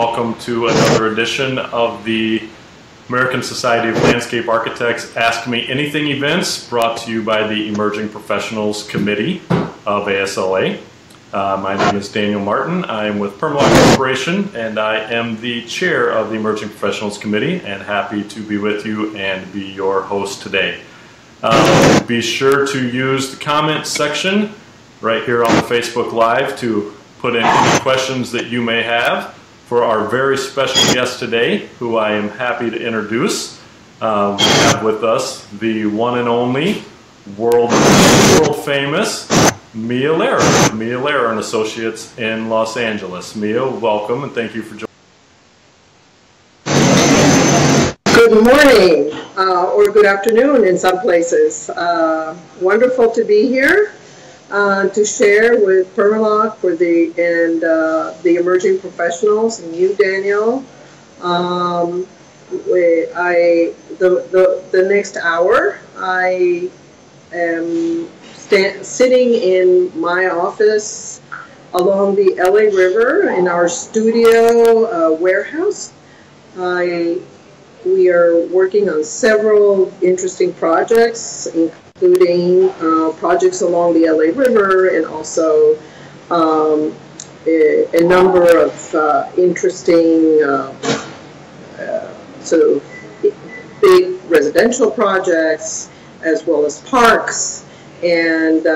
welcome to another edition of the American Society of Landscape Architects Ask Me Anything events, brought to you by the Emerging Professionals Committee of ASLA. My name is Daniel Martin. I am with Permalock Corporation, and I am the chair of the Emerging Professionals Committee, and happy to be with you and be your host today. Be sure to use the comment section right here on the Facebook Live to put in any questions that you may have for our very special guest today, who I am happy to introduce. We have with us the one and only world famous Mia Lehrer, Mia Lehrer and Associates in Los Angeles. Mia, welcome and thank you for joining. Good morning, or good afternoon in some places. Wonderful to be here to share with Permalock for the emerging professionals and you, Daniel. The next hour, I am sitting in my office along the LA River in our studio warehouse. We are working on several interesting projects, including projects along the LA River, and also a number of interesting sort of big residential projects, as well as parks, and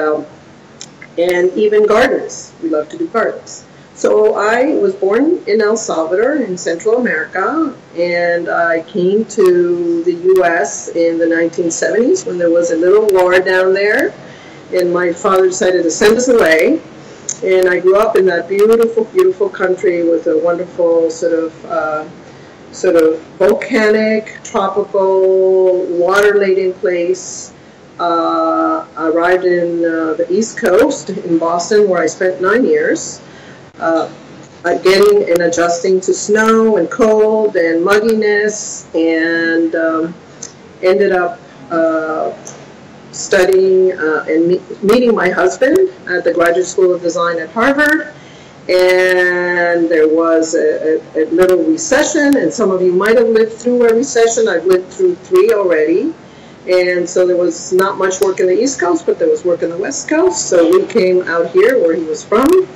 even gardens. We love to do gardens. So I was born in El Salvador in Central America, and I came to the U.S. in the 1970s when there was a little war down there, and my father decided to send us away. And I grew up in that beautiful, beautiful country with a wonderful sort of volcanic, tropical, water-laden place. Arrived in the East Coast in Boston, where I spent 9 years. Getting and adjusting to snow and cold and mugginess, and ended up studying and meeting my husband at the Graduate School of Design at Harvard. And there was a little recession, and some of you might have lived through a recession. I've lived through 3 already. And so there was not much work in the East Coast, but there was work in the West Coast. So we came out here where he was from.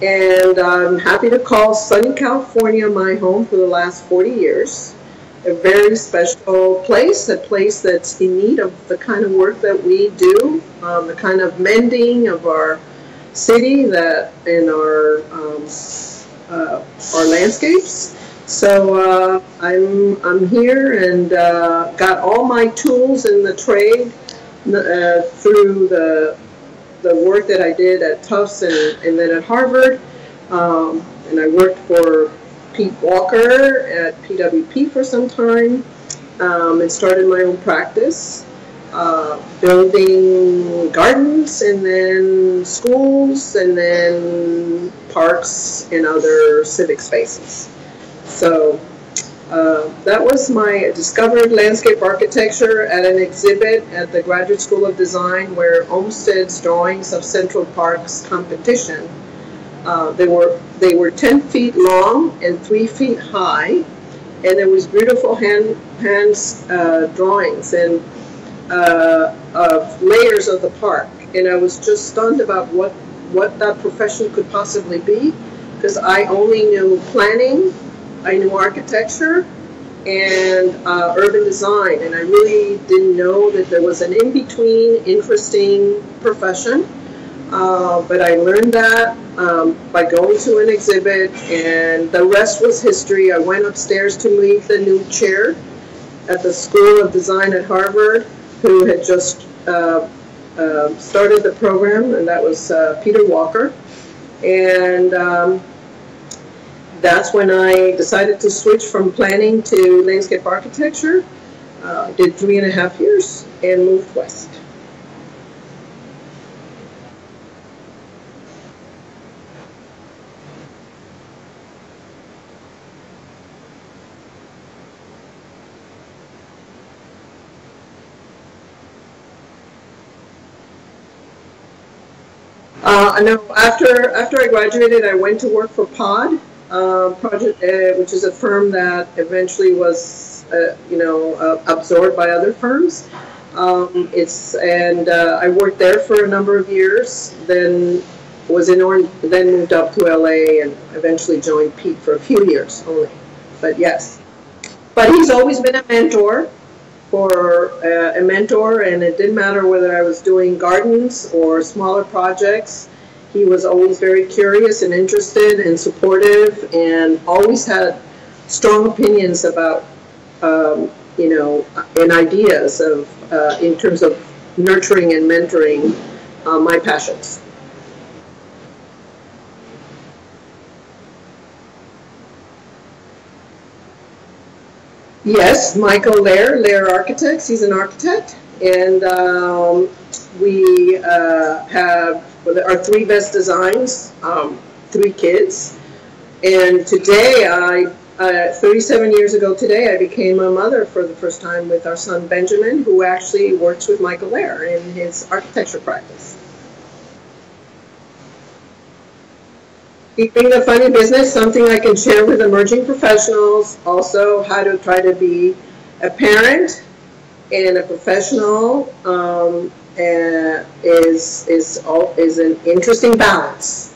And I'm happy to call sunny California my home for the last 40 years. A very special place, a place that's in need of the kind of work that we do, the kind of mending of our city that in our landscapes. So I'm here and got all my tools in the trade through the work that I did at Tufts and then at Harvard. And I worked for Pete Walker at PWP for some time, and started my own practice, building gardens and then schools and then parks and other civic spaces. So that was my discovered landscape architecture at an exhibit at the Graduate School of Design, where Olmsted's Drawings of Central Parks competition. They were 10 feet long and 3 feet high, and there was beautiful hand drawings and of layers of the park. And I was just stunned about what that profession could possibly be, because I only knew planning, I knew architecture, and urban design, and I really didn't know that there was an in-between interesting profession. But I learned that by going to an exhibit, and the rest was history. I went upstairs to meet the new chair at the School of Design at Harvard, who had just started the program, and that was Peter Walker. And that's when I decided to switch from planning to landscape architecture. Did 3.5 years and moved west. No, after I graduated, I went to work for POD, project, which is a firm that eventually was, absorbed by other firms. I worked there for a number of years. Then then moved up to LA and eventually joined Pete for a few years only. But yes, but he's always been a mentor. And it didn't matter whether I was doing gardens or smaller projects. He was always very curious and interested and supportive, and always had strong opinions about, and ideas of in terms of nurturing and mentoring my passions. Yes, Michael Lehrer Architects. He's an architect, and we have our three best designs, 3 kids. And today, 37 years ago today, I became a mother for the first time with our son Benjamin, who actually works with Michael Lehrer in his architecture practice. Keeping the funny business, something I can share with emerging professionals. Also, how to try to be a parent and a professional is an interesting balance.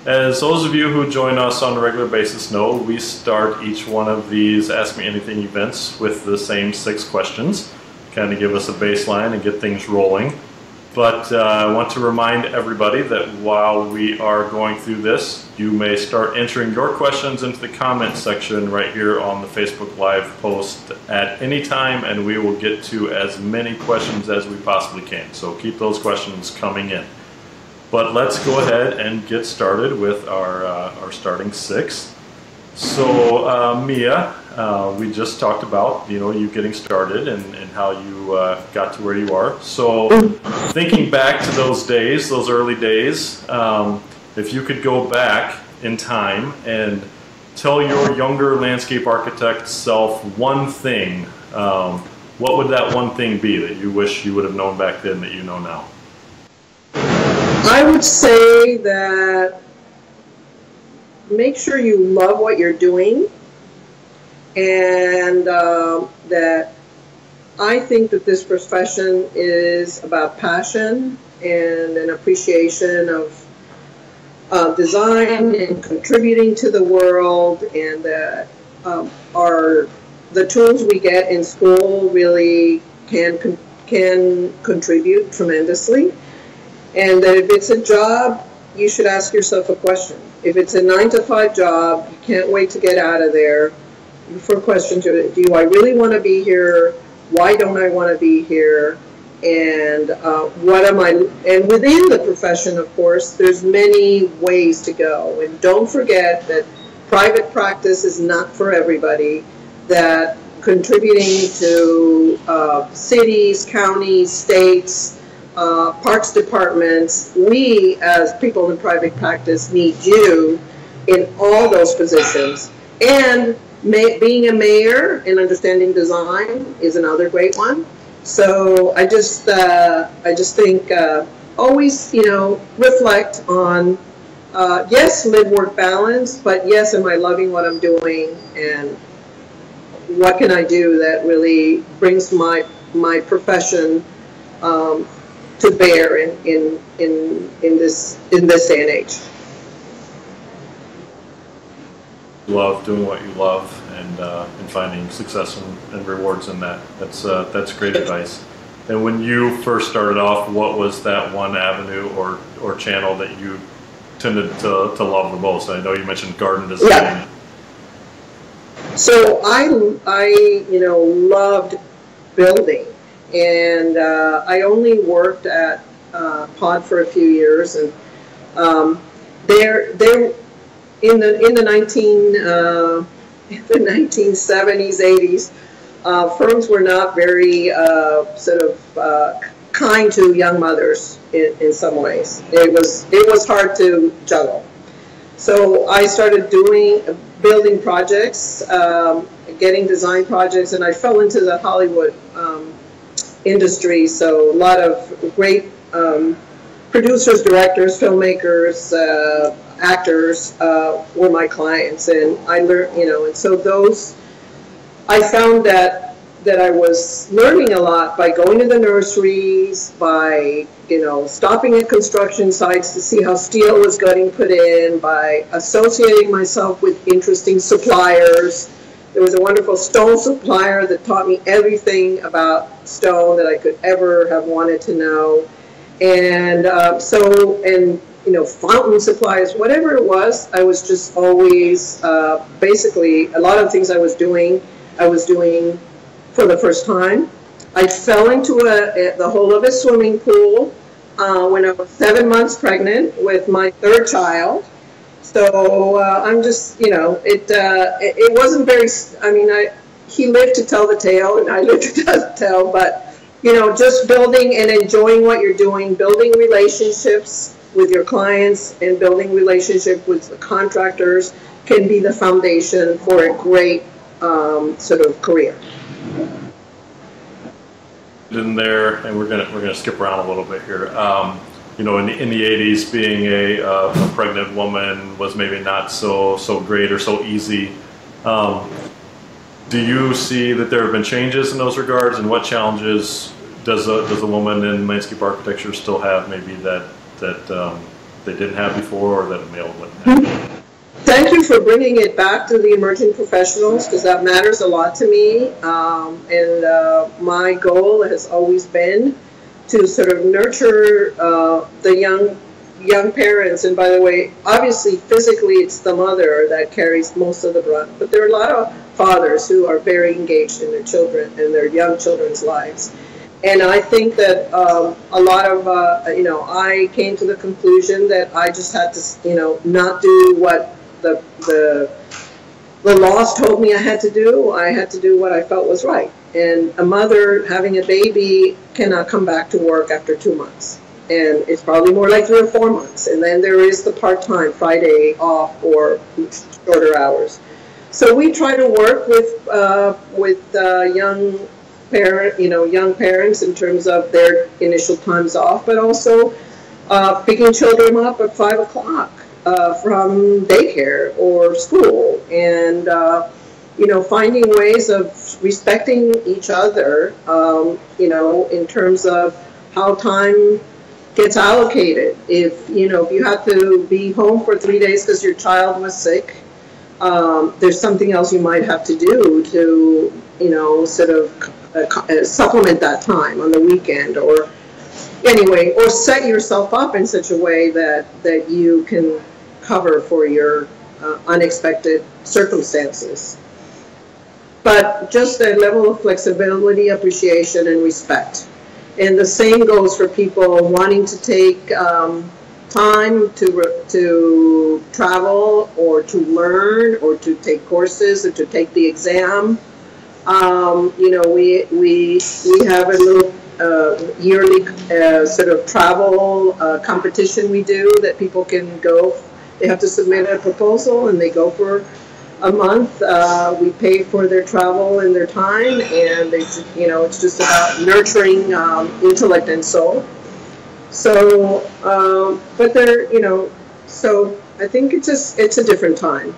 As those of you who join us on a regular basis know, we start each one of these Ask Me Anything events with the same 6 questions, kind of give us a baseline and get things rolling. But I want to remind everybody that while we are going through this, you may start entering your questions into the comment section right here on the Facebook Live post at any time, and we will get to as many questions as we possibly can. So keep those questions coming in. But let's go ahead and get started with our starting 6. So Mia, we just talked about you getting started and how you got to where you are. So thinking back to those days, those early days, if you could go back in time and tell your younger landscape architect self one thing, what would that one thing be that you wish you would have known back then that you know now? I would say that make sure you love what you're doing, and that I think that this profession is about passion and an appreciation of design and contributing to the world, and that the tools we get in school really can contribute tremendously, and that if it's a job, you should ask yourself a question. If it's a 9-to-5 job, you can't wait to get out of there. For a question, do I really want to be here? Why don't I want to be here? And what am I? And within the profession, of course, there's many ways to go. And don't forget that private practice is not for everybody. That contributing to cities, counties, states, parks departments, we as people in private practice need you in all those positions. And being a mayor and understanding design is another great one. So I just think always reflect on yes, live-work balance, but yes, am I loving what I'm doing, and what can I do that really brings my profession to bear in this day and age. Love doing what you love, and finding success and rewards in that. That's great advice. And when you first started off, what was that one avenue or channel that you tended to love the most? I know you mentioned garden design. Yeah. So I loved building. And I only worked at Pod for a few years, and there in the 1970s, 80s, firms were not very kind to young mothers in some ways. It was hard to juggle. So I started building projects, getting design projects, and I fell into the Hollywood industry, so a lot of great producers, directors, filmmakers, actors were my clients, and I learned, and so those, I found that I was learning a lot by going to the nurseries, by stopping at construction sites to see how steel was getting put in, by associating myself with interesting suppliers. There was a wonderful stone supplier that taught me everything about stone that I could ever have wanted to know. And fountain supplies, whatever it was, I was just always, basically, a lot of things I was doing for the first time. I fell into the hole of a swimming pool when I was 7 months pregnant with my third child. So I'm just, it wasn't very, he lived to tell the tale and I lived to tell the tale, but, just building and enjoying what you're doing, building relationships with your clients and building relationship with the contractors can be the foundation for a great sort of career. In there, and we're gonna skip around a little bit here. In the 80s, being a pregnant woman was maybe not so great or so easy. Do you see that there have been changes in those regards, and what challenges does a woman in landscape architecture still have, maybe that they didn't have before, or that a male wouldn't have? Thank you for bringing it back to the emerging professionals, because that matters a lot to me. My goal has always been to sort of nurture the young parents. And by the way, obviously physically it's the mother that carries most of the brunt, but there are a lot of fathers who are very engaged in their children and their young children's lives. And I think that a lot of, I came to the conclusion that I just had to, not do what the laws told me I had to do. I had to do what I felt was right. And a mother having a baby cannot come back to work after 2 months. And it's probably more like 3 or 4 months. And then there is the part-time Friday off or shorter hours. So we try to work with young parents in terms of their initial times off, but also picking children up at 5 o'clock from daycare or school, and finding ways of respecting each other, in terms of how time gets allocated. If you have to be home for 3 days because your child was sick, there's something else you might have to do to, sort of supplement that time on the weekend, or set yourself up in such a way that you can cover for your unexpected circumstances. But just a level of flexibility, appreciation, and respect. And the same goes for people wanting to take time to travel or to learn or to take courses or to take the exam. We have a little yearly sort of travel competition we do that people can go. They have to submit a proposal and they go for a month. We pay for their travel and their time, and it's just about nurturing intellect and soul. So, but so I think it's a different time.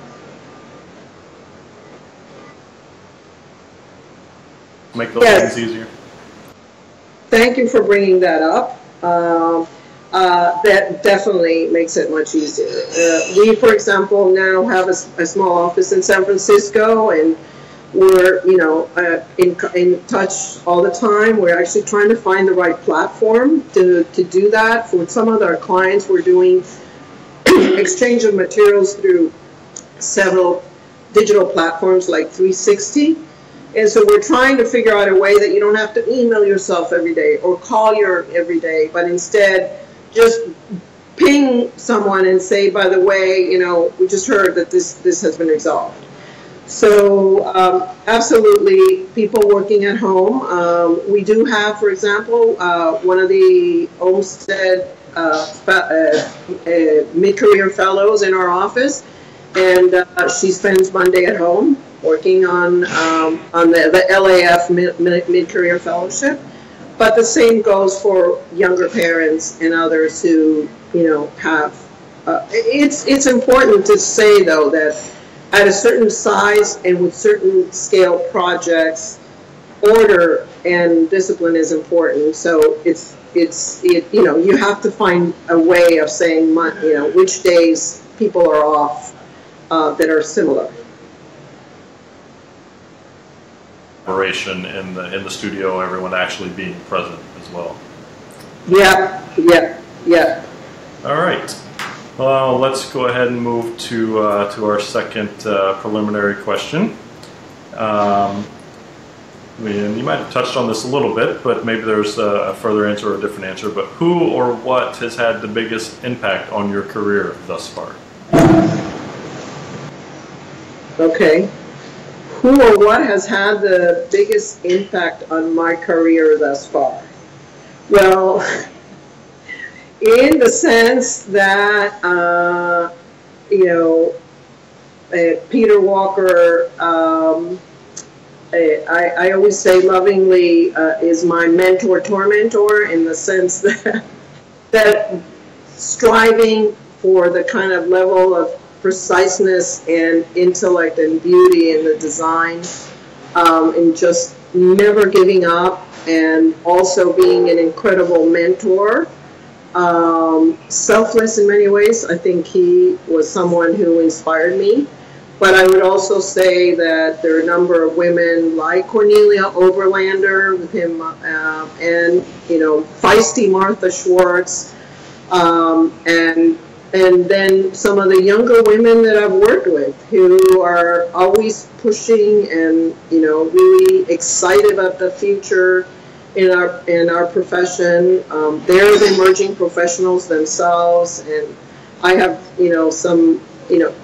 Make those things easier. Thank you for bringing that up. That definitely makes it much easier. We, for example, now have a small office in San Francisco, and we're in touch all the time. We're actually trying to find the right platform to do that. For some of our clients, we're doing exchange of materials through several digital platforms like 360. And so we're trying to figure out a way that you don't have to email yourself every day or call every day, but instead just ping someone and say, by the way, we just heard that this has been resolved. So absolutely, people working at home. We do have, for example, one of the Olmsted mid-career fellows in our office, and she spends Monday at home working on the LAF mid-career fellowship. But the same goes for younger parents and others who, have. It's important to say though that at a certain size and with certain scale projects, order and discipline is important. So you have to find a way of saying, which days people are off that are similar. Operation in the studio, everyone actually being present as well. Yeah. All right. Well, let's go ahead and move to our second preliminary question. You might have touched on this a little bit, but maybe there's a further answer or a different answer. But who or what has had the biggest impact on your career thus far? Okay. Who or what has had the biggest impact on my career thus far? Well, in the sense that, Peter Walker, I always say lovingly, is my mentor in the sense that striving for the kind of level of preciseness and intellect and beauty in the design, and just never giving up, and also being an incredible mentor, selfless in many ways. I think he was someone who inspired me. But I would also say that there are a number of women like Cornelia Oberlander with him, and feisty Martha Schwartz, and then some of the younger women that I've worked with who are always pushing and really excited about the future in our profession. They're the emerging professionals themselves, and I have some.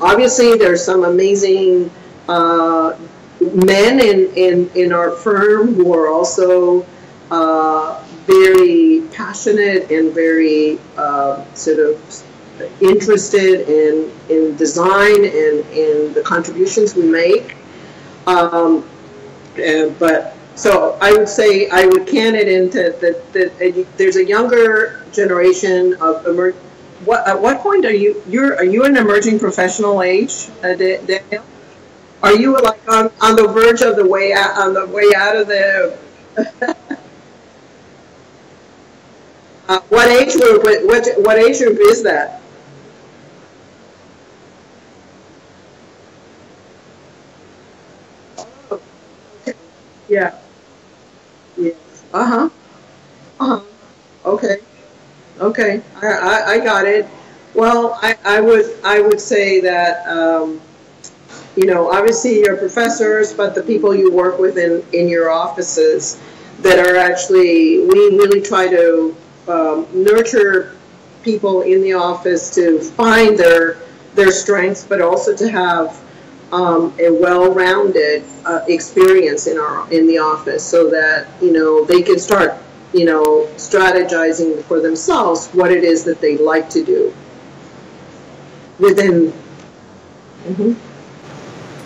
Obviously there's some amazing men in our firm who are also very passionate and very sort of interested in design and in the contributions we make. But so I would say I would can it into that there's a younger generation of At what point are you an emerging professional age, Daniel? Are you like on the verge of the way out of the? What age group? What age group is that? Yeah. Yes. Okay. Okay, I got it. Well, I would say that obviously your professors, but the people you work with in your offices that are actually, we really try to nurture people in the office to find their strengths, but also to have a well-rounded experience in the office, so that they can start strategizing for themselves what it is that they like to do within.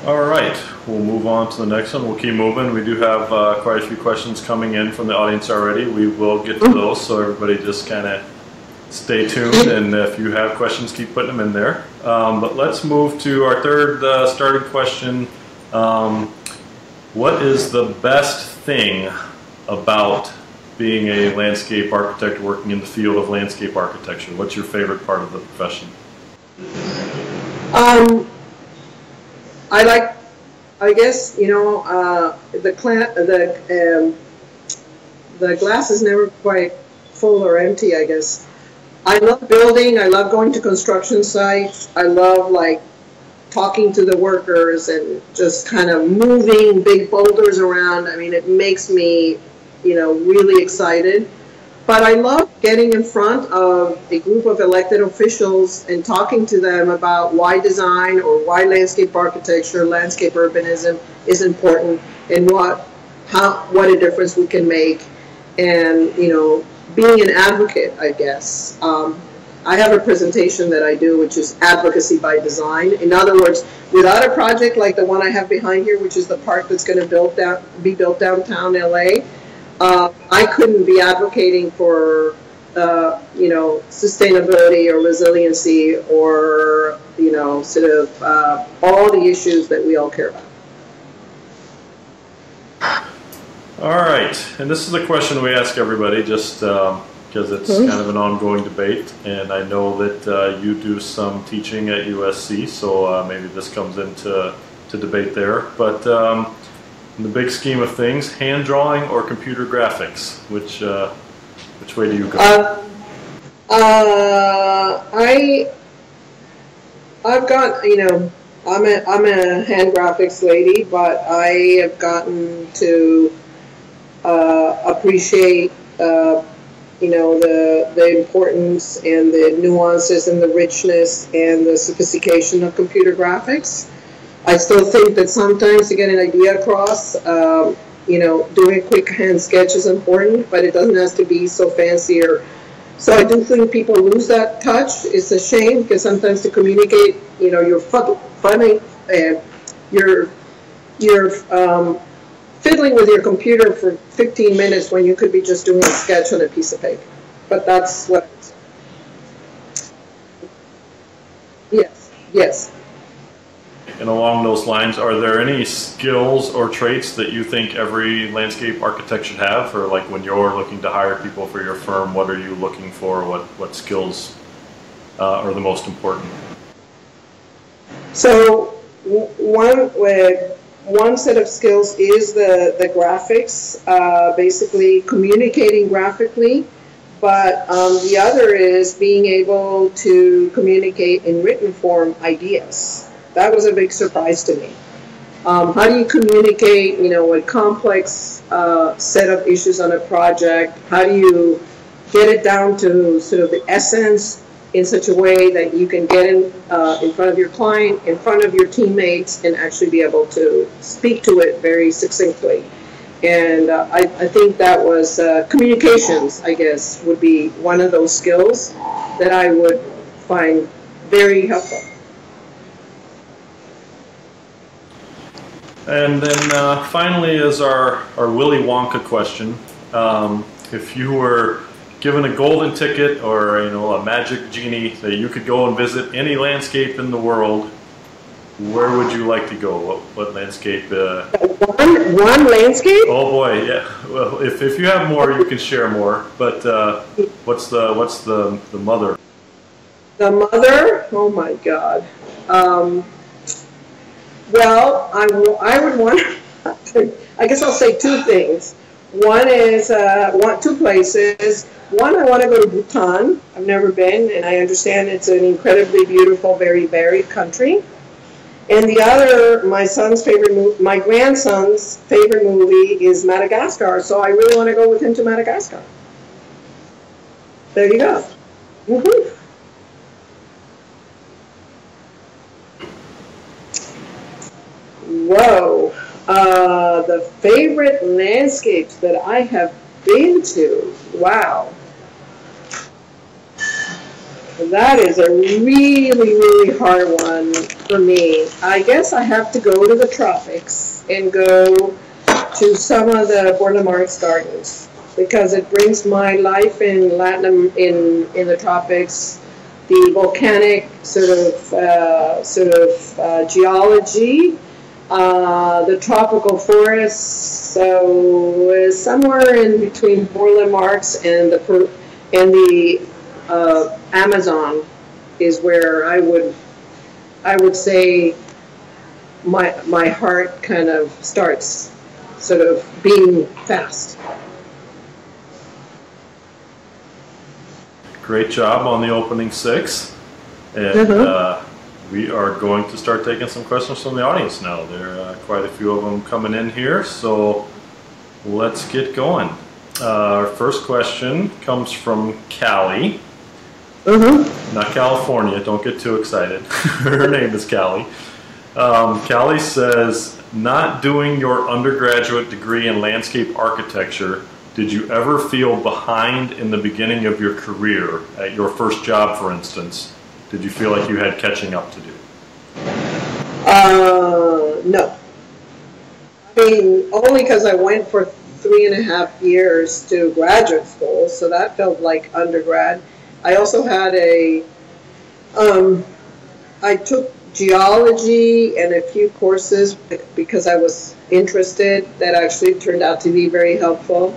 All right, we'll move on to the next one. We'll keep moving. We do have quite a few questions coming in from the audience already. We will get to those, so everybody just kind of stay tuned, and if you have questions, keep putting them in there. But let's move to our third starting question. What is the best thing about being a landscape architect working in the field of landscape architecture? What's your favorite part of the profession? I guess the glass is never quite full or empty, I guess. I love building. I love going to construction sites. I love talking to the workers and just kind of moving big boulders around. I mean, it makes me really excited. But I love getting in front of a group of elected officials and talking to them about why design or why landscape architecture, landscape urbanism is important, and what a difference we can make, and being an advocate, I guess. I have a presentation that I do, which is advocacy by design. In other words, without a project like the one I have behind here, which is the park that's going to be built downtown LA, I couldn't be advocating for, sustainability or resiliency or, sort of all the issues that we all care about. All right, and this is a question we ask everybody just because it's kind of an ongoing debate, and I know that you do some teaching at USC, so maybe this comes into debate there. But in the big scheme of things, hand drawing or computer graphics, which way do you go? I've got, I'm a hand graphics lady, but I have gotten to appreciate, the importance and the nuances and the richness and the sophistication of computer graphics. I still think that sometimes to get an idea across, doing a quick hand sketch is important, but it doesn't have to be so fancy. So I do think people lose that touch. It's a shame because sometimes to communicate, you're funny and you're fiddling with your computer for 15 minutes when you could be just doing a sketch on a piece of paper. But that's what. Yes. And along those lines, are there any skills or traits that you think every landscape architect should have? Or like when you're looking to hire people for your firm, what are you looking for? What skills are the most important? So one set of skills is the graphics, basically communicating graphically. But the other is being able to communicate in written form ideas. That was a big surprise to me. How do you communicate, a complex set of issues on a project? How do you get it down to sort of the essence in such a way that you can get in front of your client, in front of your teammates, and actually be able to speak to it very succinctly? And I think that was communications, I guess, would be one of those skills that I would find very helpful. And then finally is our Willy Wonka question. If you were given a golden ticket or a magic genie that you could go and visit any landscape in the world, where would you like to go? What landscape? One landscape? Oh boy, yeah. Well, if you have more, you can share more. But what's the mother? The mother? Oh my God. Well, I would want. I guess I'll say two things. One is two places. One, I want to go to Bhutan. I've never been, and I understand it's an incredibly beautiful, very varied country. And the other, my grandson's favorite movie is Madagascar. So I really want to go with him to Madagascar. There you go. Mm-hmm. Whoa. The favorite landscapes that I have been to. Wow. That is a really, really hard one for me. I guess I have to go to the tropics and go to some of the Borlamarx gardens because it brings my life in in the tropics, the volcanic sort of geology, the tropical forests. So somewhere in between Borlamarx and the Amazon is where I would say my heart kind of starts sort of beating fast. Great job on the opening six, and we are going to start taking some questions from the audience now. There are quite a few of them coming in here, so let's get going. Our first question comes from Callie. Not California, don't get too excited. Her name is Callie. Callie says, not doing your undergraduate degree in landscape architecture, did you ever feel behind in the beginning of your career, at your first job for instance? Did you feel like you had catching up to do? No. I mean, only because I went for 3.5 years to graduate school, so that felt like undergrad. I also had I took geology and a few courses because I was interested that actually turned out to be very helpful.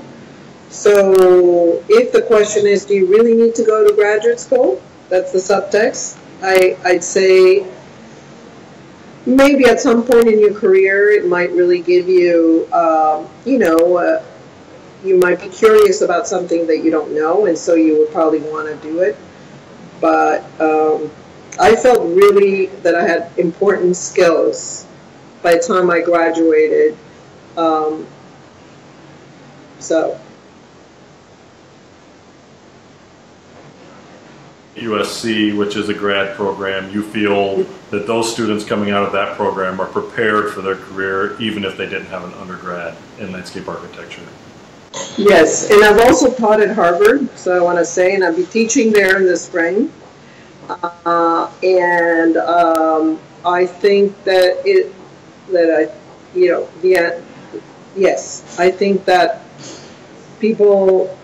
So if the question is, do you really need to go to graduate school? That's the subtext. I'd say maybe at some point in your career, it might really give you, you might be curious about something that you don't know, and so you would probably want to do it. But I felt really that I had important skills by the time I graduated. USC, which is a grad program, you feel that those students coming out of that program are prepared for their career even if they didn't have an undergrad in landscape architecture? Yes, and I've also taught at Harvard, so I want to say, and I'll be teaching there in the spring. I think that yes, I think that people,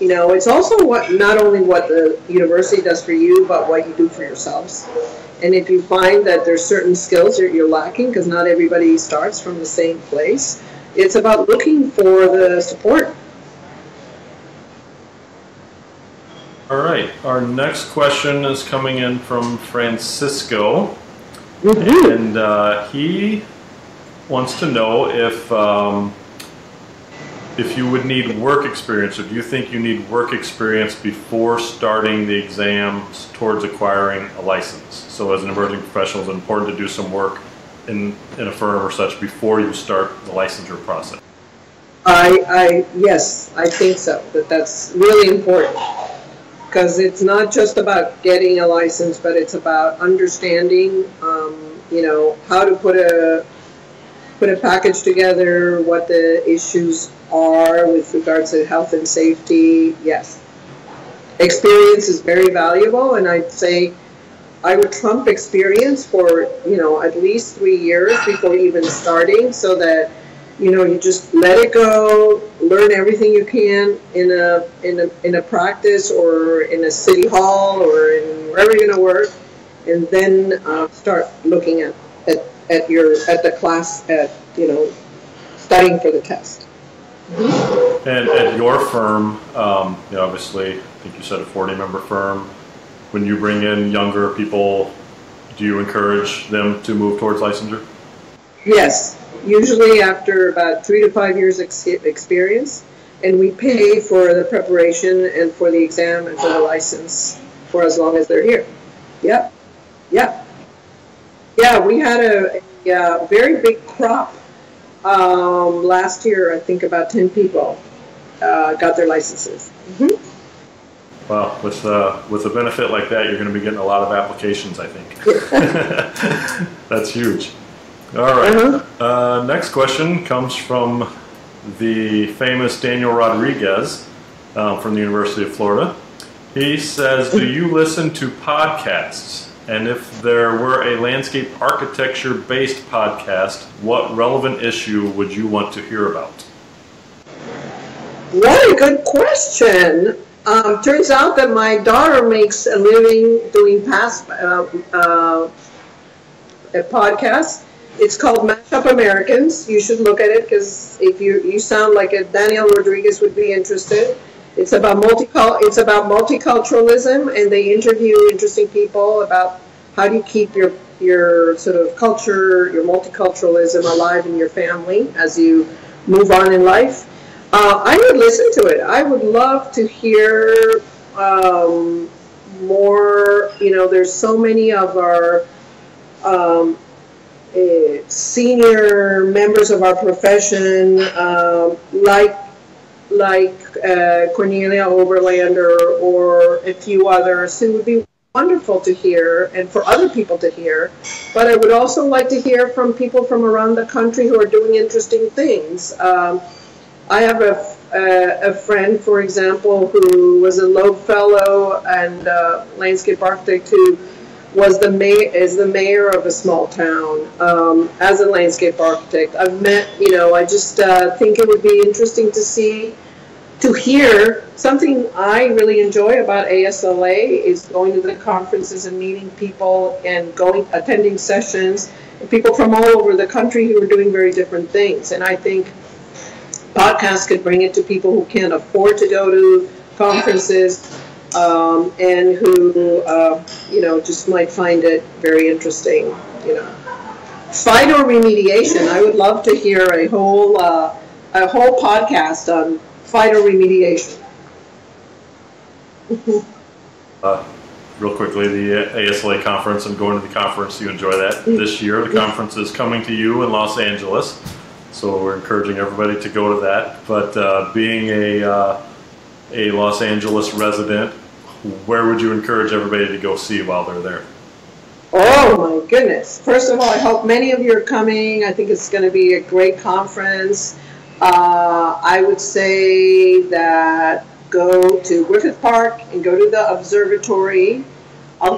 it's also not only what the university does for you, but what you do for yourselves. And if you find that there's certain skills that you're lacking, because not everybody starts from the same place, it's about looking for the support. All right, our next question is coming in from Francisco, and he wants to know if you would need work experience, or do you think you need work experience before starting the exams towards acquiring a license? So as an emerging professional, it's important to do some work in a firm or such before you start the licensure process. Yes, I think so, that's really important. Because it's not just about getting a license, but it's about understanding, how to put a package together, what the issues are with regards to health and safety. Yes, experience is very valuable, and I'd say I would trump experience for at least 3 years before even starting, so that you just let it go, learn everything you can in a practice or in a city hall or in wherever you're going to work, and then start looking at the class, studying for the test. Mm-hmm. And at your firm, obviously, I think you said a 40-member firm. When you bring in younger people, do you encourage them to move towards licensure? Yes. Usually after about 3 to 5 years experience, and we pay for the preparation and for the exam and for the license for as long as they're here. Yep. Yeah, we had a very big crop last year. I think about 10 people got their licenses. Mm-hmm. Well, with a benefit like that, you're going to be getting a lot of applications, I think. That's huge. All right. Next question comes from the famous Daniel Rodriguez from the University of Florida. He says, do you listen to podcasts? And if there were a landscape architecture-based podcast, what relevant issue would you want to hear about? What a good question. Turns out that my daughter makes a living doing podcasts. It's called Mashup Americans. You should look at it, because if you sound like a Daniel Rodriguez would be interested. It's about multiculturalism, and they interview interesting people about how do you keep your sort of culture, your multiculturalism alive in your family as you move on in life. I would listen to it. I would love to hear more. There's so many of our senior members of our profession, like Cornelia Oberlander or a few others, who would be wonderful to hear and for other people to hear. But I would also like to hear from people from around the country who are doing interesting things. I have a friend, for example, who was a Loeb Fellow and landscape architect who was is the mayor of a small town. As a landscape architect, I've met, I just think it would be interesting to hear something I really enjoy about ASLA is going to the conferences and meeting people and attending sessions, people from all over the country who are doing very different things. And I think podcasts could bring it to people who can't afford to go to conferences, and who, just might find it very interesting, Phytoremediation. I would love to hear a whole podcast on phytoremediation. Real quickly, the ASLA conference, I'm going to the conference. You enjoy that this year. The conference is coming to you in Los Angeles, so we're encouraging everybody to go to that. But being a Los Angeles resident, where would you encourage everybody to go see while they're there? Oh my goodness. First of all, I hope many of you are coming. I think it's going to be a great conference. I would say that go to Griffith Park and go to the observatory. Go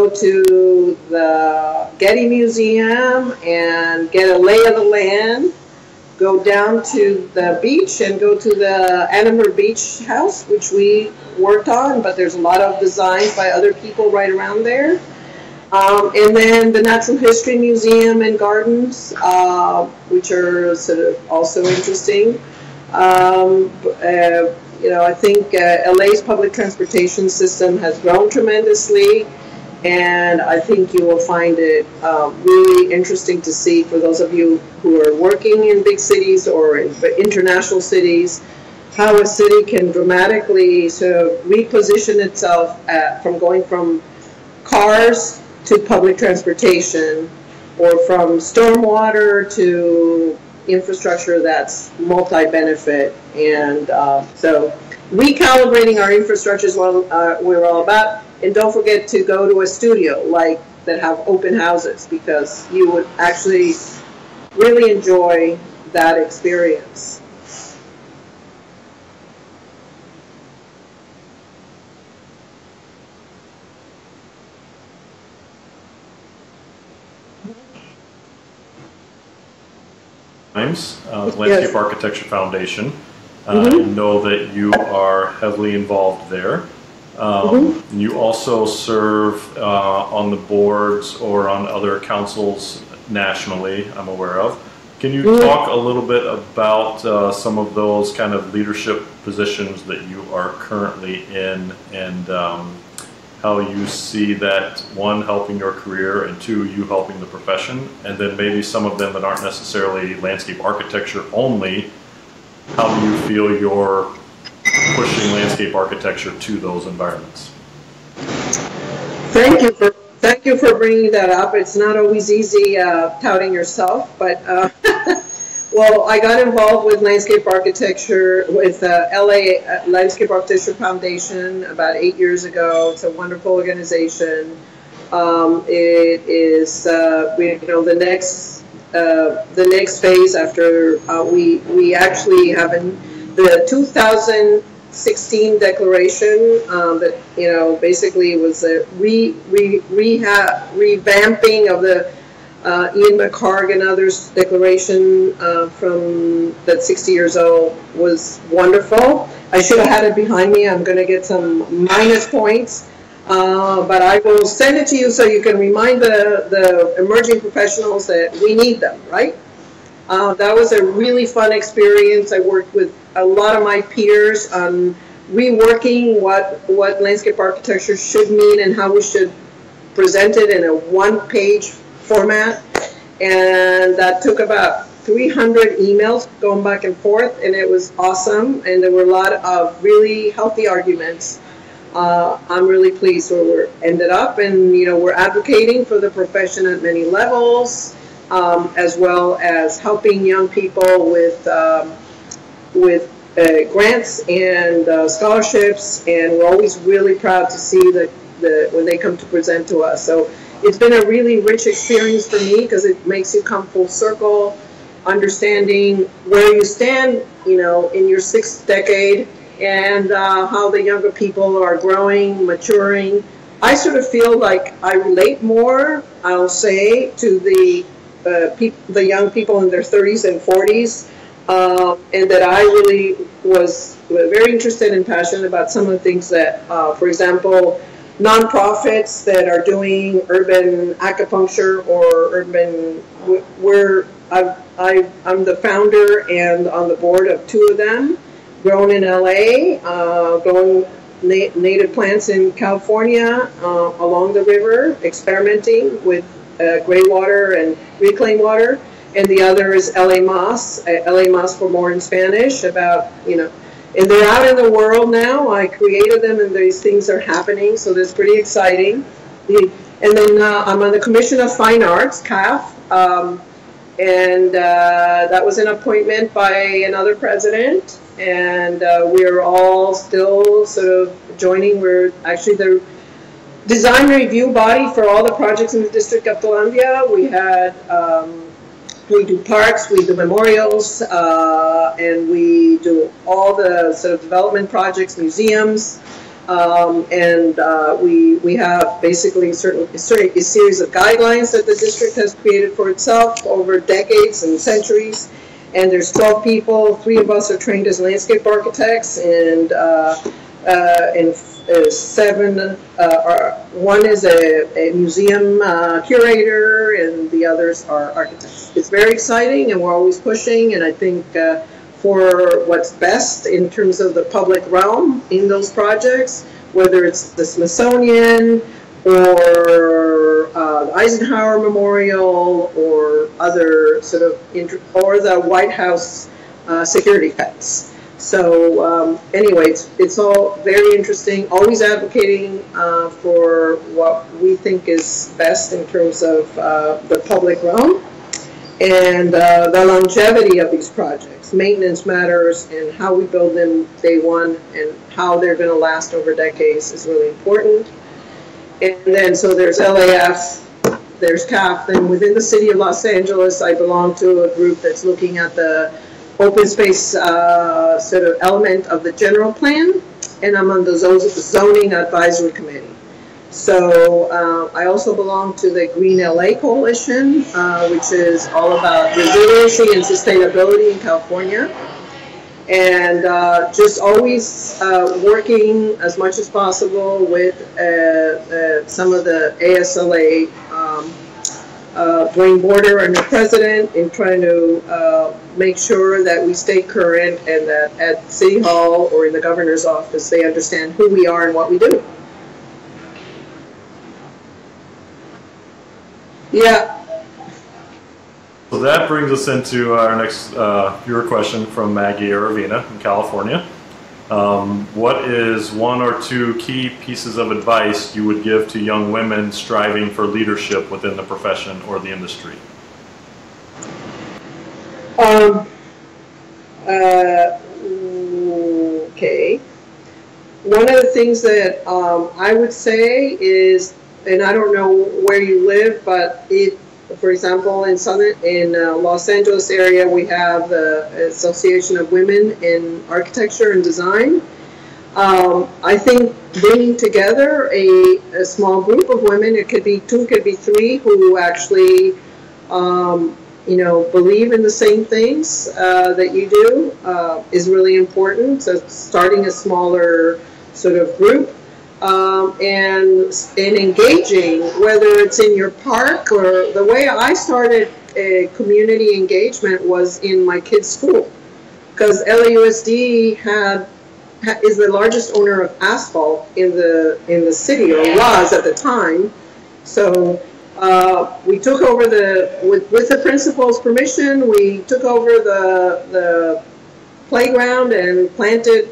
to the Getty Museum and get a lay of the land. Go down to the beach and go to the Annenberg Beach House, which we worked on, but there's a lot of designs by other people right around there. And then the Natural History Museum and Gardens, which are sort of also interesting. I think LA's public transportation system has grown tremendously, and I think you will find it really interesting to see for those of you who are working in big cities or in international cities, how a city can dramatically sort of reposition itself from going from cars to public transportation, or from stormwater to infrastructure that's multi-benefit. And so recalibrating our infrastructure is what we're all about. And don't forget to go to a studio that have open houses, because you would actually really enjoy that experience. Landscape Architecture Foundation. I know that you are heavily involved there. You also serve on the boards or on other councils nationally, I'm aware of. Can you talk a little bit about some of those kind of leadership positions that you are currently in, and how you see that, one, helping your career, and two, you helping the profession, and then maybe some of them that aren't necessarily landscape architecture only, how do you feel you're pushing landscape architecture to those environments? Thank you for bringing that up. It's not always easy touting yourself, but well, I got involved with landscape architecture with LA Landscape Architecture Foundation about 8 years ago. It's a wonderful organization. It is the next phase after we actually have the 2016 declaration that basically was a revamping of the Ian McHarg and others' declaration from that 60 years old was wonderful. I should have had it behind me. I'm going to get some minus points, but I will send it to you so you can remind the emerging professionals that we need them, right? That was a really fun experience. I worked with a lot of my peers on reworking what landscape architecture should mean and how we should present it in a one-page format, and that took about 300 emails going back and forth, and it was awesome, and there were a lot of really healthy arguments. I'm really pleased where we ended up, and we're advocating for the profession at many levels, as well as helping young people with grants and scholarships, and we're always really proud to see that when they come to present to us. So it's been a really rich experience for me, because it makes you come full circle, understanding where you stand, in your sixth decade, and how the younger people are growing, maturing, I sort of feel like I relate more, I'll say, to the young people in their 30s and 40s, and that I really was very interested and passionate about some of the things that, for example, nonprofits that are doing urban acupuncture or urban, I'm the founder and on the board of two of them, grown in LA, growing native plants in California along the river, experimenting with gray water and reclaimed water. And the other is LA Moss for more in Spanish, about, and they're out in the world now. I created them and these things are happening, so that's pretty exciting. And then I'm on the Commission of Fine Arts, CAF, and that was an appointment by another president, and we're all still sort of joining. We're actually the design review body for all the projects in the District of Columbia. We do parks, we do memorials, and we do all the sort of development projects, museums, and we have basically a series of guidelines that the district has created for itself over decades and centuries. And there's 12 people, 3 of us are trained as landscape architects, and 7, one is a museum curator, and the others are architects. It's very exciting, and we're always pushing, and I think for what's best in terms of the public realm in those projects, whether it's the Smithsonian or Eisenhower Memorial or other sort of, or the White House security fence. So anyway, it's all very interesting, always advocating for what we think is best in terms of the public realm and the longevity of these projects. Maintenance matters, and how we build them day one and how they're going to last over decades is really important. And then so there's LAF, there's CAF, and within the city of Los Angeles, I belong to a group that's looking at the open space sort of element of the general plan, and I'm on the zoning advisory committee. So I also belong to the Green LA Coalition, which is all about resiliency and sustainability in California, and just always working as much as possible with some of the ASLA, Dwayne Border, our new president, in trying to make sure that we stay current and that at City Hall or in the governor's office they understand who we are and what we do. Yeah. So that brings us into our next viewer question from Maggie Aravina in California. What is 1 or 2 key pieces of advice you would give to young women striving for leadership within the profession or the industry? Okay. One of the things that I would say is, and I don't know where you live, but for example, in Los Angeles area, we have the Association of Women in Architecture and Design. I think bringing together a small group of women, it could be 2, could be 3, who actually, believe in the same things that you do is really important. So starting a smaller sort of group. And engaging, whether it's in your park or the way I started a community engagement was in my kids' school, because LAUSD is the largest owner of asphalt in the city, or was at the time. So we took over with the principal's permission, we took over the playground and planted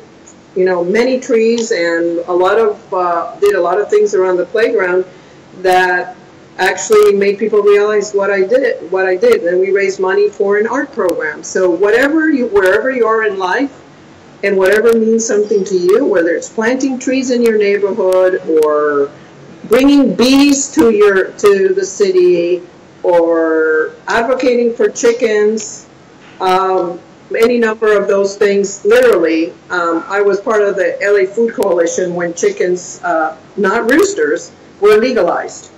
many trees, and did a lot of things around the playground that actually made people realize what I did. And we raised money for an art program. So wherever you are in life, and whatever means something to you, whether it's planting trees in your neighborhood or bringing bees to the city or advocating for chickens, any number of those things. Literally, I was part of the LA Food Coalition when chickens, not roosters, were legalized.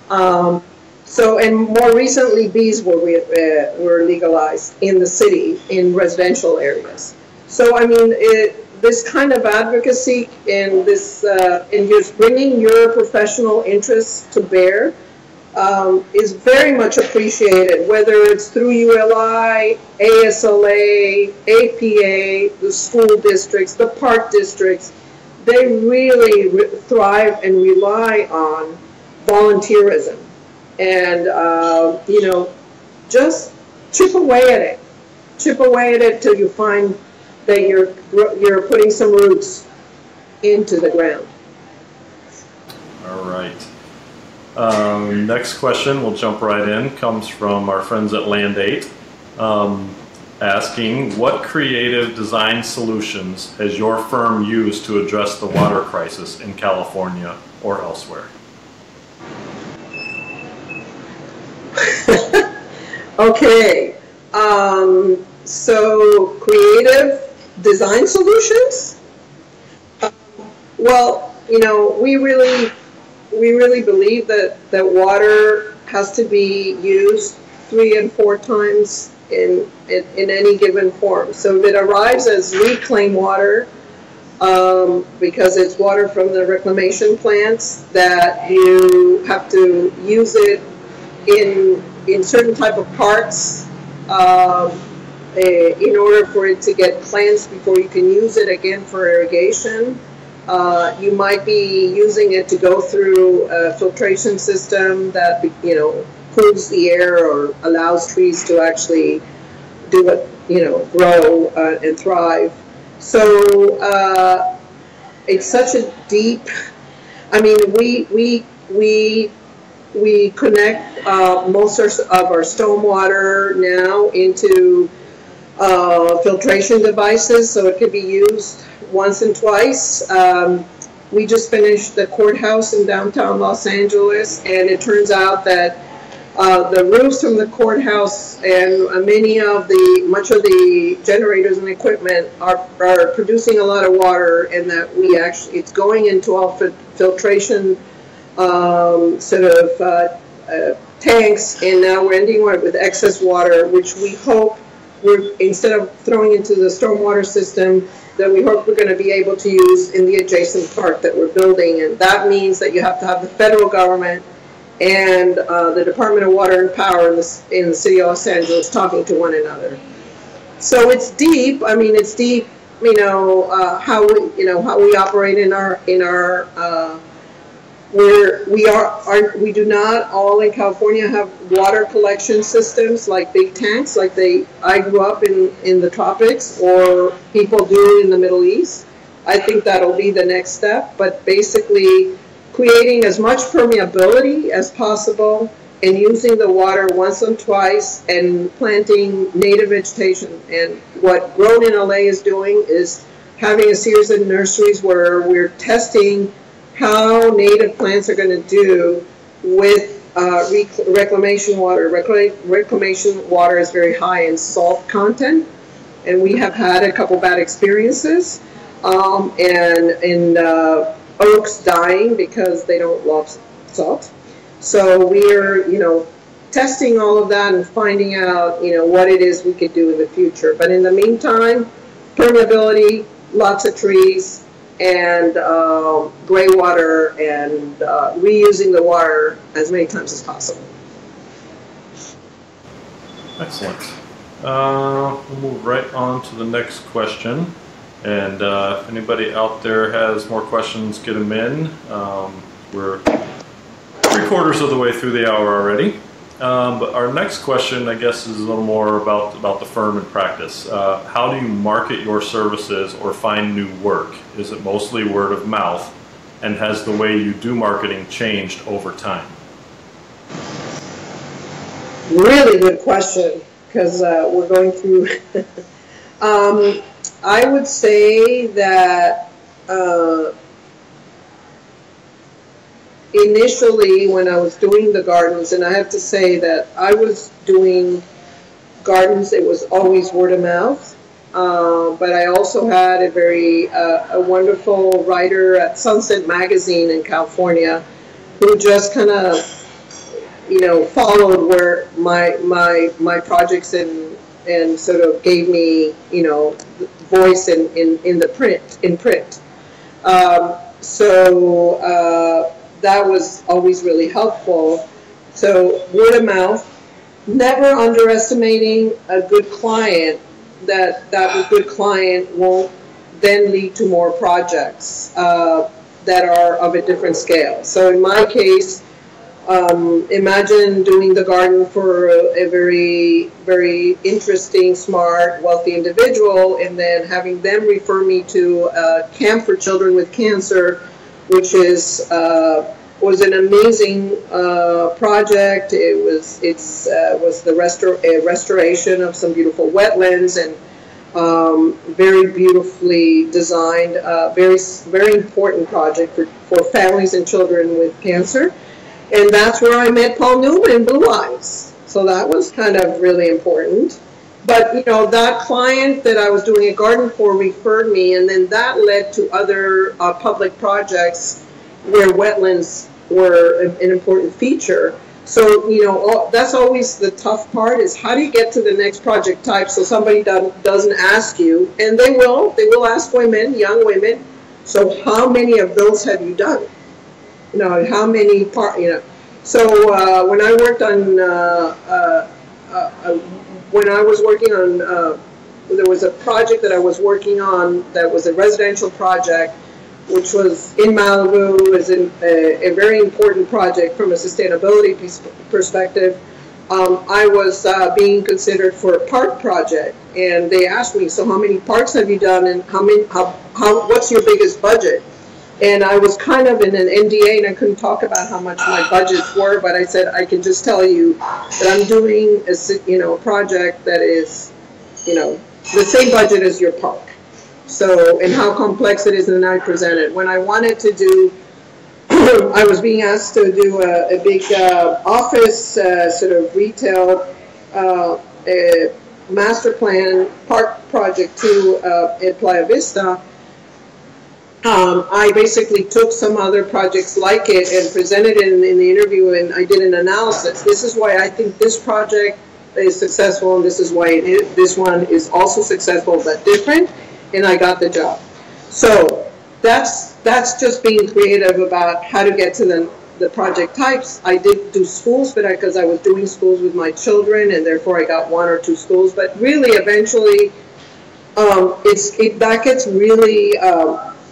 So, and more recently, bees were legalized in the city in residential areas. So, I mean, this kind of advocacy and this, and just bringing your professional interests to bear is very much appreciated, whether it's through ULI, ASLA, APA, the school districts, the park districts. They really thrive and rely on volunteerism. And, you know, just chip away at it. Chip away at it till you find that you're putting some roots into the ground. All right. Next question, we'll jump right in, comes from our friends at Land 8, asking, what creative design solutions has your firm used to address the water crisis in California or elsewhere? Okay, so creative design solutions? Well, you know, we really believe that water has to be used 3 and 4 times in any given form. So if it arrives as reclaimed water, because it's water from the reclamation plants, that you have to use it in certain type of parks in order for it to get cleansed before you can use it again for irrigation. You might be using it to go through a filtration system that, you know, cools the air or allows trees to actually do it, you know, grow and thrive. So it's such a deep. I mean, we connect most of our stormwater now into filtration devices, so it could be used once and twice. We just finished the courthouse in downtown Los Angeles, and it turns out that the roofs from the courthouse and much of the generators and equipment are producing a lot of water, and that it's going into all filtration sort of tanks, and now we're ending with excess water, which we hope instead of throwing into the stormwater system, that we hope we're going to be able to use in the adjacent park that we're building. And that means that you have to have the federal government and the Department of Water and Power in the city of Los Angeles talking to one another. So it's deep. I mean, it's deep. You know, how we operate in our where we do not all in California have water collection systems like big tanks like I grew up in the tropics, or people do in the Middle East. I think that'll be the next step, but basically creating as much permeability as possible and using the water once and twice and planting native vegetation. And what Grown in LA is doing is having a series of nurseries where we're testing how native plants are going to do with reclamation water. Reclamation water is very high in salt content, and we have had a couple bad experiences, and oaks dying because they don't love salt. So we're, you know, testing all of that and finding out, you know, what it is we could do in the future. But in the meantime, permeability, lots of trees, and gray water, and reusing the water as many times as possible. Excellent. We'll move right on to the next question. And if anybody out there has more questions, get them in. We're 3/4 of the way through the hour already. But our next question, I guess, is a little more about the firm and practice. How do you market your services or find new work? Is it mostly word of mouth? And has the way you do marketing changed over time? Really good question, because we're going through. I would say that initially when I was doing the gardens, and I have to say that I was doing gardens, it was always word of mouth. but I also had a very a wonderful writer at Sunset Magazine in California who just kind of, you know, followed where my projects and sort of gave me, you know, voice in the print. That was always really helpful. So word of mouth, never underestimating a good client, that good client won't then lead to more projects that are of a different scale. So in my case, imagine doing the garden for a very, very interesting, smart, wealthy individual, and then having them refer me to a camp for children with cancer, which is was an amazing project. It was the restoration of some beautiful wetlands and very beautifully designed, very important project for families and children with cancer. And that's where I met Paul Newman, Blue Eyes. So that was kind of really important. But, you know, that client that I was doing a garden for referred me, and then that led to other public projects where wetlands were an important feature. So, you know, that's always the tough part, is how do you get to the next project type so somebody doesn't ask you, and they will ask women, young women, so how many of those have you done? You know, how many so when I worked on there was a project that I was working on that was a residential project, which was in Malibu. Is a very important project from a sustainability perspective. I was being considered for a park project, and they asked me, so how many parks have you done, and what's your biggest budget? And I was kind of in an NDA, and I couldn't talk about how much my budgets were, but I said I can just tell you that I'm doing a project that is, you know, the same budget as your park. So, and how complex it is, and I presented. When I wanted to do, I was being asked to do a big office sort of retail master plan park project too at Playa Vista. I basically took some other projects like it and presented it in the interview, and I did an analysis. This is why I think this project is successful, and this is why this one is also successful but different, and I got the job. So that's just being creative about how to get to the project types. I did do schools, but because I was doing schools with my children, and therefore I got 1 or 2 schools. But really, eventually, that gets really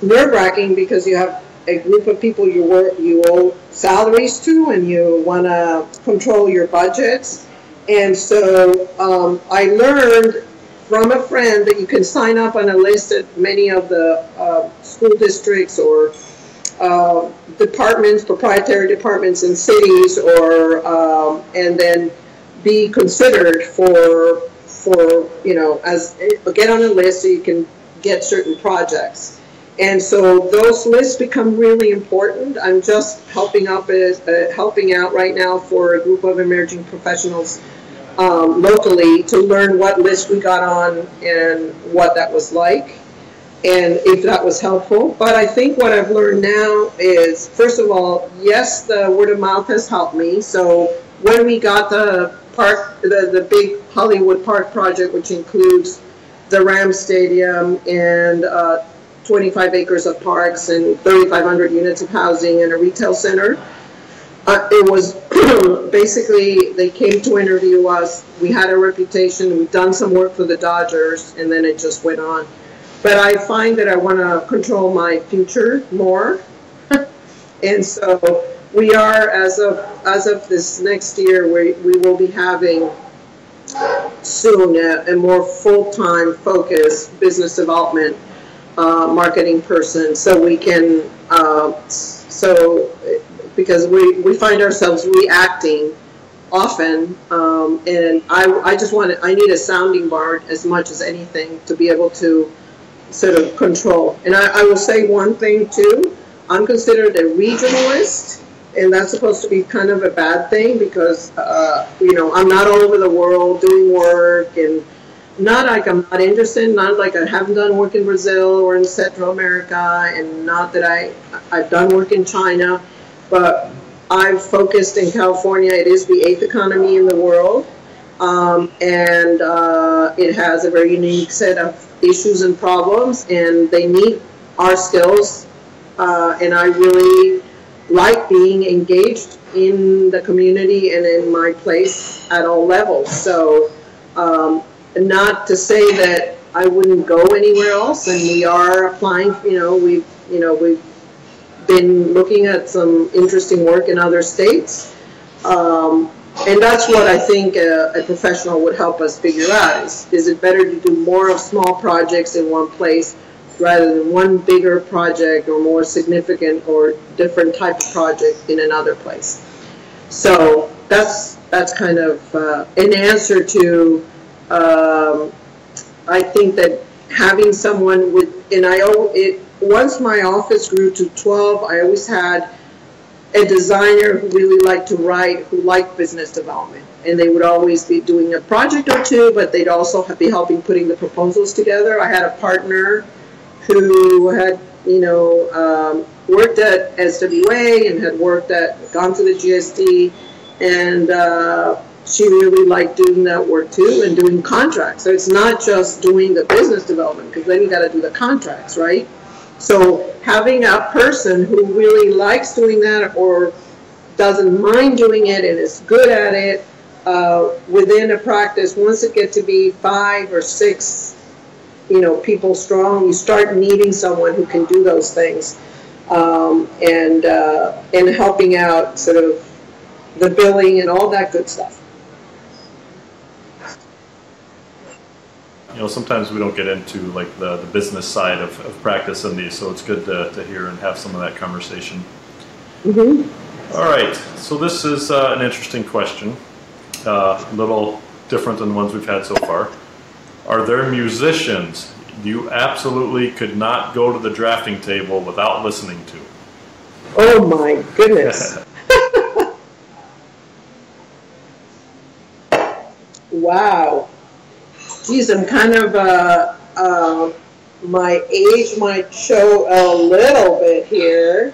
nerve-wracking, because you have a group of people you owe salaries to, and you want to control your budgets. And so I learned from a friend that you can sign up on a list at many of the school districts or departments, proprietary departments in cities, or and then be considered for you know, get on a list so you can get certain projects. And so those lists become really important. I'm just helping out right now for a group of emerging professionals locally to learn what list we got on and what that was like, and if that was helpful. But I think what I've learned now is, first of all, yes, the word of mouth has helped me. So when we got the park, the big Hollywood Park project, which includes the Rams Stadium and 25 acres of parks and 3,500 units of housing and a retail center. It was basically, they came to interview us. We had a reputation. We've done some work for the Dodgers, and then it just went on. But I find that I want to control my future more. And so we are, as of this next year, we will be having soon a more full-time focused business development marketing person, so we can because we find ourselves reacting often, and I need a sounding board as much as anything to be able to sort of control. And I will say one thing too, I'm considered a regionalist, and that's supposed to be kind of a bad thing, because you know, I'm not all over the world doing work, and not like I'm not interested, not like I haven't done work in Brazil or in Central America, and not that I've done work in China, but I've focused in California. It is the 8th economy in the world, and it has a very unique set of issues and problems, and they need our skills, and I really like being engaged in the community and in my place at all levels. So not to say that I wouldn't go anywhere else, and we are applying, we've been looking at some interesting work in other states. And that's what I think a professional would help us figure out. Is it better to do more of small projects in one place rather than one bigger project or more significant or different type of project in another place? So that's kind of an answer to, I think that having someone with, once my office grew to 12, I always had a designer who really liked to write, who liked business development. And they would always be doing a project or two, but they'd also be helping putting the proposals together. I had a partner who had, worked at SWA and had gone to the GSD, and she really liked doing that work too, and doing contracts. So it's not just doing the business development, because then you got to do the contracts, right? So having a person who really likes doing that or doesn't mind doing it and is good at it within a practice, once it gets to be 5 or 6, people strong, you start needing someone who can do those things, and helping out sort of the billing and all that good stuff. Sometimes we don't get into like the business side of practice in these, so it's good to hear and have some of that conversation. Mm-hmm. All right, so this is an interesting question, a little different than the ones we've had so far. Are there musicians you absolutely could not go to the drafting table without listening to? Oh my goodness. Wow. Geez, I'm kind of, my age might show a little bit here.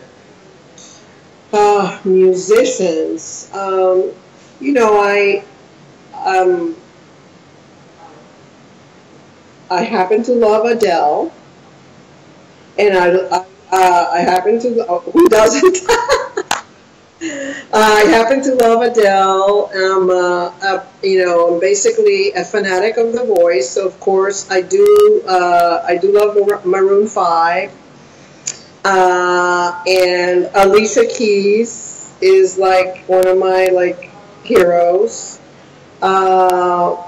Musicians. I happen to love Adele, and I happen to, who doesn't? I happen to love Adele. I'm basically a fanatic of the voice. So of course I do love Maroon 5. And Alicia Keys is like one of my heroes. But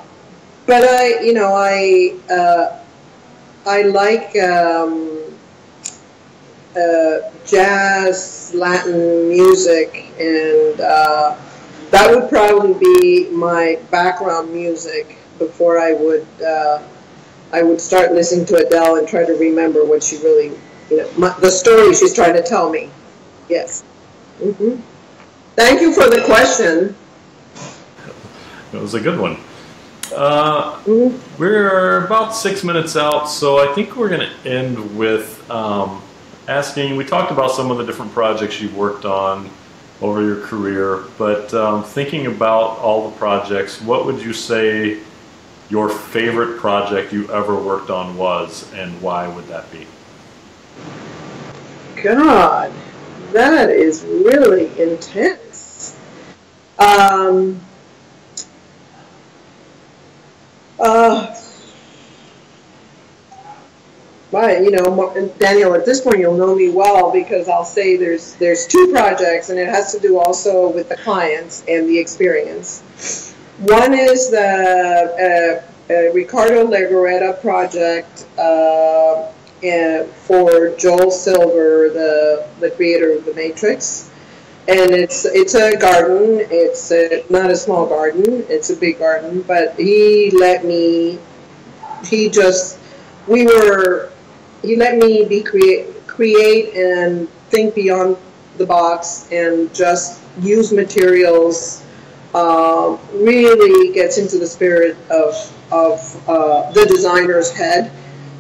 I like jazz, Latin music, and that would probably be my background music before I would start listening to Adele and try to remember what she really, the story she's trying to tell me. Yes. Mm-hmm. Thank you for the question. That was a good one. We're about 6 minutes out, so I think we're going to end with asking, we talked about some of the different projects you've worked on over your career, but thinking about all the projects, what would you say your favorite project you ever worked on was, and why would that be? God, that is really intense. But Daniel, at this point you'll know me well, because I'll say there's 2 projects, and it has to do also with the clients and the experience. One is the Ricardo Legarreta project for Joel Silver, the creator of The Matrix. And it's a garden. It's not a small garden. It's a big garden. But he let me create and think beyond the box, and just use materials really gets into the spirit of the designer's head.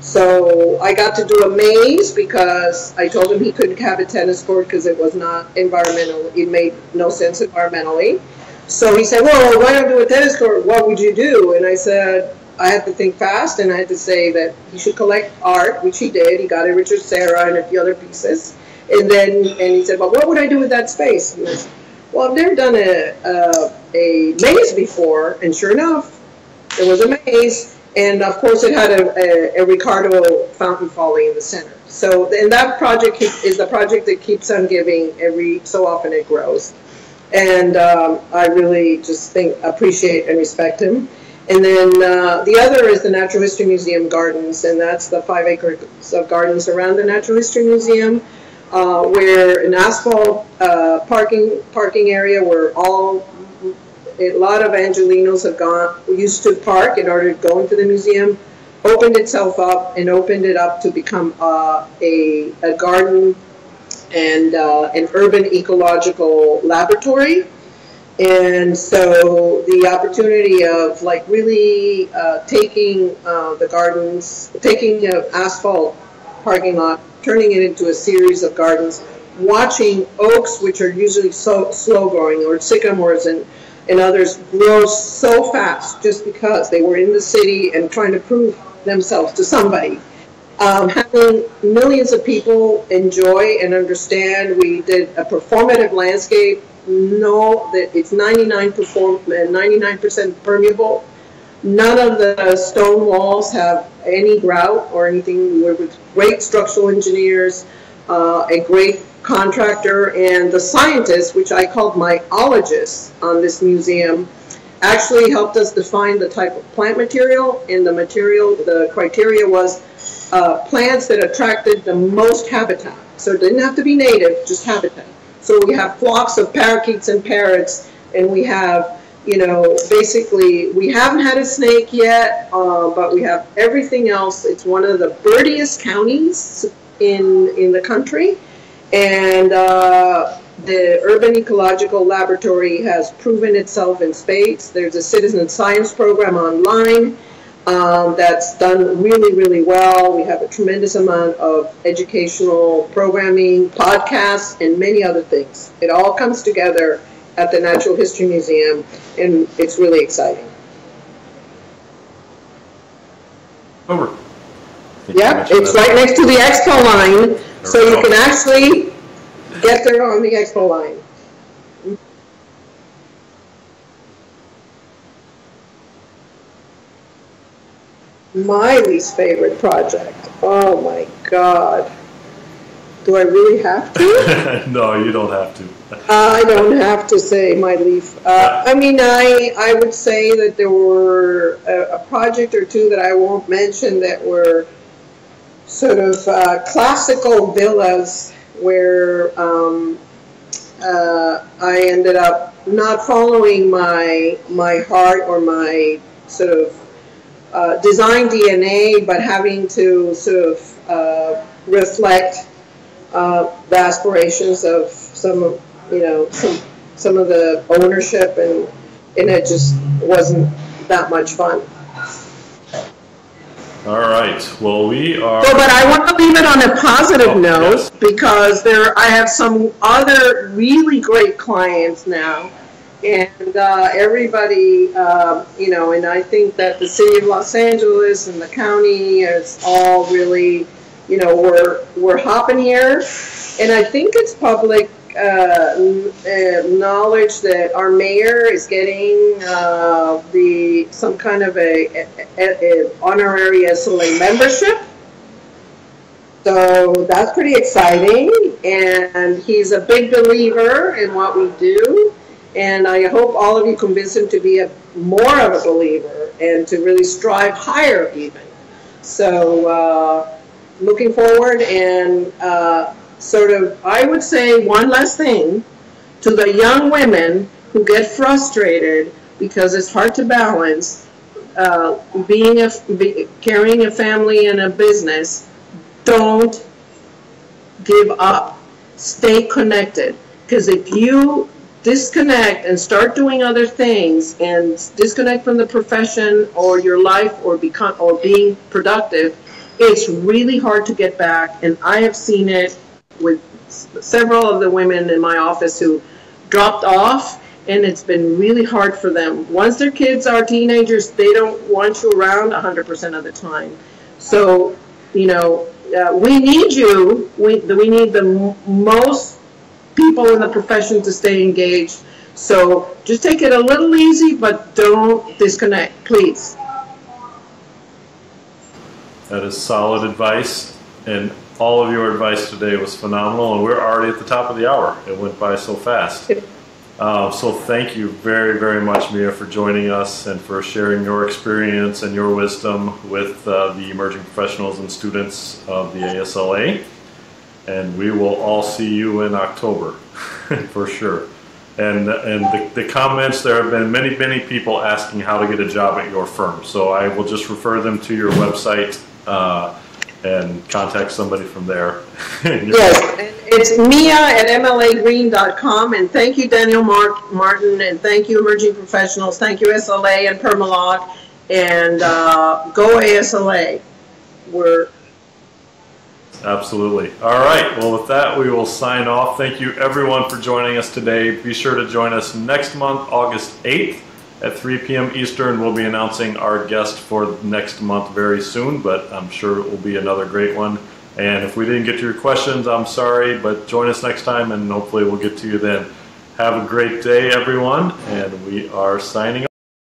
So I got to do a maze because I told him he couldn't have a tennis court because it was not environmental. It made no sense environmentally. So he said, well, why don't you do a tennis court? What would you do? And I said, I had to think fast, and I had to say that he should collect art, which he did. He got a Richard Serra and a few other pieces. And he said, well, what would I do with that space? And I said, well, I've never done a maze before. And sure enough, there was a maze. And of course, it had a Ricardo fountain falling in the center. So, and that project is the project that keeps on giving. Every so often it grows. And I really just appreciate and respect him. And then the other is the Natural History Museum Gardens, and that's the 5 acres of gardens around the Natural History Museum, where an asphalt parking area where a lot of Angelinos used to park in order to go into the museum, opened itself up and opened it up to become a garden and an urban ecological laboratory. And so the opportunity of like really taking the gardens, taking an asphalt parking lot, turning it into a series of gardens, watching oaks, which are usually so slow growing, or sycamores and others grow so fast just because they were in the city and trying to prove themselves to somebody. Having millions of people enjoy and understand. We did a performative landscape. Know that it's 99% permeable. None of the stone walls have any grout or anything. We're with great structural engineers, a great contractor, and the scientists, which I called my ologists on this museum, actually helped us define the type of plant material. And the criteria was plants that attracted the most habitat. So it didn't have to be native, just habitat. So we have flocks of parakeets and parrots, and we have, basically, we haven't had a snake yet, but we have everything else. It's one of the birdiest counties in the country, and the Urban Ecological Laboratory has proven itself in spades. There's a citizen science program online that's done really, really well. We have a tremendous amount of educational programming, podcasts, and many other things. It all comes together at the Natural History Museum, and it's really exciting. Over. Yeah, it's right next to the expo line, so you can actually get there on the expo line. My least favorite project. Oh my God. Do I really have to? No, you don't have to. I don't have to say my least. I mean, I would say that there were a project or two that I won't mention that were sort of classical villas where I ended up not following my heart or my sort of design DNA, but having to sort of reflect the aspirations of some of the ownership, and it just wasn't that much fun. All right. Well, we are. So, but I want to leave it on a positive note, yes, because I have some other really great clients now. And everybody, and I think that the city of Los Angeles and the county is all really, we're hopping here. And I think it's public knowledge that our mayor is getting some kind of a honorary ASLA membership. So that's pretty exciting. And he's a big believer in what we do. And I hope all of you convince him to be more of a believer and to really strive higher even. So looking forward, and I would say one last thing to the young women who get frustrated because it's hard to balance carrying a family and a business. Don't give up. Stay connected. Because if you disconnect and start doing other things and disconnect from the profession or your life or being productive, it's really hard to get back. And I have seen it with several of the women in my office who dropped off, and it's been really hard for them. Once their kids are teenagers, they don't want you around 100% of the time. So, you know, we need you. We need the most people in the profession to stay engaged. So just take it a little easy, but don't disconnect, please. That is solid advice, and all of your advice today was phenomenal, and we're already at the top of the hour. It went by so fast. So thank you very, very much, Mia, for joining us and for sharing your experience and your wisdom with the emerging professionals and students of the ASLA. And we will all see you in October, for sure. And the comments, there have been many people asking how to get a job at your firm. So I will just refer them to your website and contact somebody from there. Yes, it's mia@mlagreen.com. And thank you, Daniel Martin, and thank you, Emerging Professionals. Thank you, SLA and Permalog. And go ASLA. Absolutely. All right. Well, with that, we will sign off. Thank you, everyone, for joining us today. Be sure to join us next month, August 8th at 3 p.m. Eastern. We'll be announcing our guest for next month very soon, but I'm sure it will be another great one. And if we didn't get to your questions, I'm sorry, but join us next time, and hopefully we'll get to you then. Have a great day, everyone, and we are signing off.